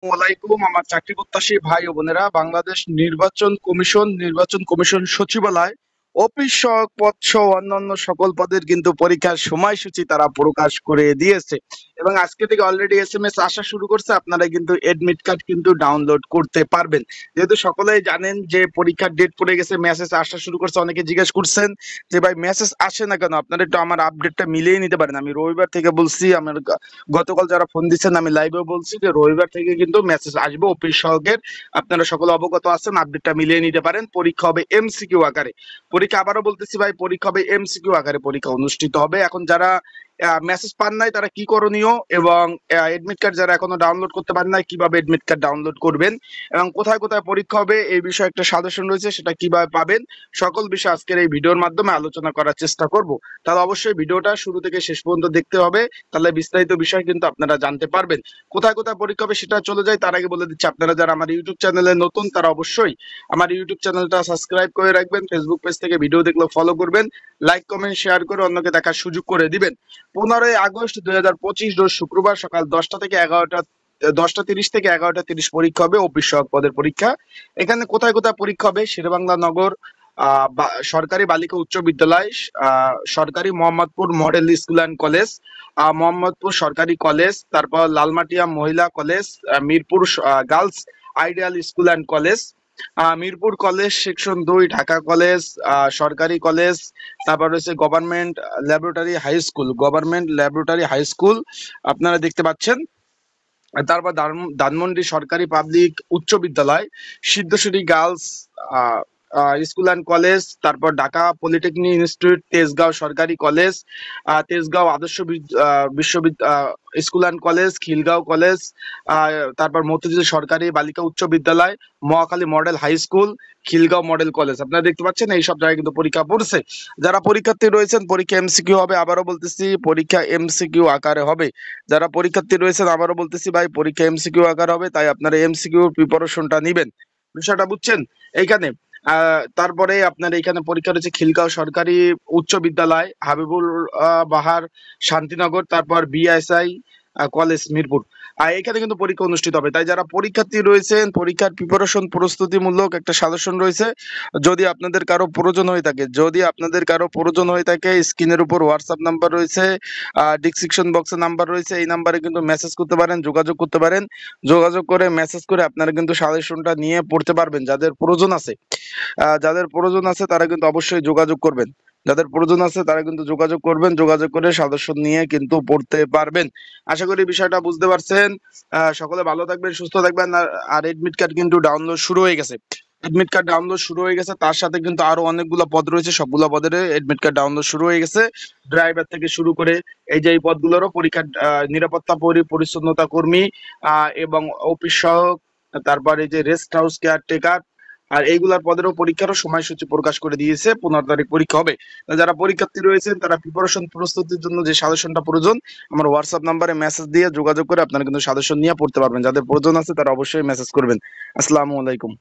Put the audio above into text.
ওয়ালাইকুম আমার চাকরি প্রত্যাশী ভাই ও বোনেরা, বাংলাদেশ নির্বাচন কমিশন সচিবালয় অফিস সহক পদ সহ অন্যান্য সকল পদের কিন্তু পরীক্ষার সময়সূচি তারা প্রকাশ করে দিয়েছে এবং আজকে থেকে অলরেডি এসএমএস আসা শুরু করছে। আপনারা কিন্তু এডমিট কার্ড কিন্তু ডাউনলোড করতে পারবেন। যেহেতু সকলেই জানেন যে পরীক্ষার ডেট পড়ে গেছে, মেসেজ আসা শুরু করছে। অনেকে জিজ্ঞেস করছেন যে ভাই মেসেজ আসে না কেন, আপনারা একটু আমার আপডেটটা মিলিয়ে নিতে পারেন। আমি রবিবার থেকে বলছি, আমার গতকাল যারা ফোন দিচ্ছেন আমি লাইভেও বলছি যে রবিবার থেকে কিন্তু মেসেজ আসবে অফিস সহকের। আপনারা সকলে অবগত আছেন, আপডেটটা মিলিয়ে নিতে পারেন। পরীক্ষা হবে এমসিকিউ আকারে। পরীক্ষা আবারও বলতেছি ভাই, পরীক্ষা হবে এমসিকিউ আকারে পরীক্ষা অনুষ্ঠিত হবে। এখন যারা মেসেজ পান নাই তারা কি করণীয়, এবং এডমিট কার্ড যারা এখনো ডাউনলোড করতে পারেন নাই কিভাবে এডমিট কার্ড ডাউনলোড করবেন, এবং কোথায় কোথায় পরীক্ষা হবে এই বিষয়ে একটা সাজেশন রয়েছে, সেটা কিভাবে পাবেন, সকল বিষয় আজকের এই ভিডিওর মাধ্যমে আলোচনা করার চেষ্টা করব। তাহলে অবশ্যই ভিডিওটা শুরু থেকে শেষ পর্যন্ত দেখতে হবে, তাহলে বিস্তারিত বিষয় কিন্তু আপনারা জানতে পারবেন। কোথায় কোথায় পরীক্ষা হবে সেটা চলে যায়, তার আগে বলে দিচ্ছি আপনারা যারা আমার ইউটিউব চ্যানেলে নতুন তারা অবশ্যই আমার ইউটিউব চ্যানেলটা সাবস্ক্রাইব করে রাখবেন। ফেসবুক পেজ থেকে ভিডিও দেখলে ফলো করবেন, লাইক কমেন্ট শেয়ার করে অন্যকে দেখার সুযোগ করে দিবেন। 15 আগস্ট 2025 রোজ শুক্রবার সকাল 10:30 থেকে 11:30 পরীক্ষা হবে, অফিস সহক পদের পরীক্ষা। এখানে কোথায় কোথায় পরীক্ষা হবে, শেরেবাংলা নগর সরকারি বালিকা উচ্চ বিদ্যালয়, সরকারি Mohammadpur model school and college, Mohammadpur সরকারি কলেজ, তারপর লালমাটিয়া মহিলা college, Mirpur girls ideal school and college, Mirpur college section 2 Dhaka college, সরকারি কলেজ, তারপর রয়েছে গভর্নমেন্ট ল্যাবরেটরি হাই স্কুল আপনারা দেখতে পাচ্ছেন। তারপর ধানমন্ডি সরকারি পাবলিক উচ্চ বিদ্যালয়, Siddheswari girls school and college, তারপর ঢাকা পলিটেকনিক ইনস্টিটিউট, তেজগাঁও সরকারি কলেজ, তেজগাঁও আদর্শ বিশ্ববিদ্যালয় school and college, Khilgaon college, তারপর মতিঝিল সরকারি বালিকা উচ্চ বিদ্যালয়, Mohakhali model high school, Khilgaon model college. আপনারা দেখতে পাচ্ছেন এই সব জায়গায় কিন্তু পরীক্ষা পড়ছে। যারা পরীক্ষার্থী রয়েছেন পরীক্ষা এমসিকিউ হবে, আবারও বলতেছি পরীক্ষা এমসিকিউ আকারে হবে। যারা পরীক্ষার্থী রয়েছেন আবারও বলতেছি ভাই পরীক্ষা এমসিকিউ আকার হবে, তাই আপনারা এমসিকিউ প্রিপারেশনটা নিবেন। বিষয়টা বুঝছেন? এইখানে তারপরে আপনার এখানে পরীক্ষা রয়েছে খিলগাঁও সরকারি উচ্চ বিদ্যালয়, হাবিবুল বাহার শান্তিনগর, তারপর বিএসআই কলেজ মিরপুর। এখানে কিন্তু পরীক্ষা অনুষ্ঠিত হবে। তাই যারা পরীক্ষার্থী রয়েছেন পরীক্ষার প্রিপারেশন প্রস্তুতিমূলক একটা সাজেশন রয়েছে। যদি আপনাদের কারো প্রয়োজন হয়ে থাকে স্ক্রিনের উপর হোয়াটসঅ্যাপ নাম্বার রয়েছে, ডিসক্রিপশন বক্সে নাম্বার রয়েছে, এই নাম্বারে কিন্তু মেসেজ করতে পারেন, যোগাযোগ করতে পারেন। যোগাযোগ করে মেসেজ করে আপনারা কিন্তু সাজেশনটা নিয়ে পড়তে পারবেন। যাদের প্রয়োজন আছে তারা কিন্তু অবশ্যই যোগাযোগ করবেন। যাদের প্রয়োজন আছে তারা কিন্তু যোগাযোগ করবেন, যোগাযোগ করে সাজেশন নিয়ে কিন্তু পড়তে পারবেন। আশা করি বিষয়টা বুঝতে পারছেন। সকলে ভালো থাকবেন, সুস্থ থাকবেন। আর এডমিট কার্ড কিন্তু ডাউনলোড শুরু হয়ে গেছে। তার সাথে কিন্তু আরো অনেকগুলো পদ রয়েছে, সবগুলো পদের এডমিট কার্ড ডাউনলোড শুরু হয়ে গেছে। ড্রাইভার থেকে শুরু করে এই যে এই পদগুলোরও পরীক্ষা, নিরাপত্তা পরিচ্ছন্নতা কর্মী, এবং অফিস সহক, তারপর এই যে রেস্ট হাউস কেয়ারটেকার, আর এইগুলার পদেরও পরীক্ষারও সময়সূচি প্রকাশ করে দিয়েছে। 15 তারিখ পরীক্ষা হবে। যারা পরীক্ষার্থী রয়েছেন তারা প্রিপারেশন প্রস্তুতির জন্য যে সাজেশনটা প্রয়োজন আমার হোয়াটসঅ্যাপ নাম্বারে মেসেজ দিয়ে যোগাযোগ করে আপনারা কিন্তু সাজেশন নিয়ে পড়তে পারবেন। যাদের প্রয়োজন আছে তারা অবশ্যই মেসেজ করবেন। আসসালামু আলাইকুম।